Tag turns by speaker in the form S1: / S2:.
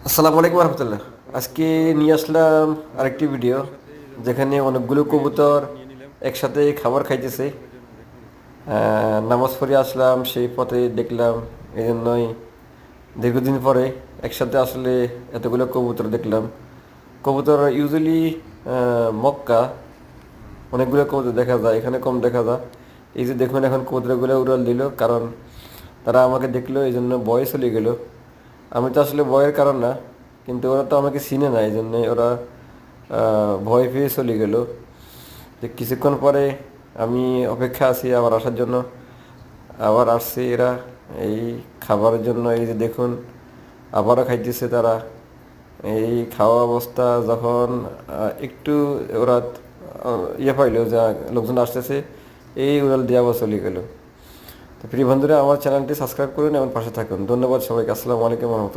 S1: আসসালামু আলাইকুম রহমতুল্লাহ। আজকে নিয়ে আসলাম আরেকটি ভিডিও যেখানে অনেকগুলো কবুতর একসাথে খাবার খাইতেছে। নামাজ পড়ে আসলাম, সেই পথে দেখলাম, এই জন্যই দীর্ঘদিন পরে একসাথে আসলে এতগুলো কবুতর দেখলাম। কবুতর ইউজুয়ালি মক্কা অনেকগুলো কবুতর দেখা যায়, এখানে কম দেখা যায়। এই যে দেখুন, এখন কবুতরগুলো উড়াল দিল, কারণ তারা আমাকে দেখলো, এই জন্য ভয়ে চলে গেল। আমি তো আসলে ভয়ের কারণ না, কিন্তু ওরা তো আমাকে চিনে না, এই জন্যে ওরা ভয় পেয়ে চলে গেল। যে কিছুক্ষণ পরে আমি অপেক্ষা আছি আবার আসার জন্য, আবার আসছে এরা এই খাবারের জন্য। এই যে দেখুন, আবারও খাইতেছে তারা। এই খাওয়া অবস্থা যখন একটু ওরা ইয়ে পাইলো যে লোকজন আসতেছে, এই উড়াল দিয়ে আবার চলে গেল। তো প্রিয় বন্ধুরা, আমার চ্যানেলটি সাবস্ক্রাইব করুন এবং পাশে থাকুন। ধন্যবাদ সবাইকে। আসসালামু আলাইকুম রহমতুল্লাহ।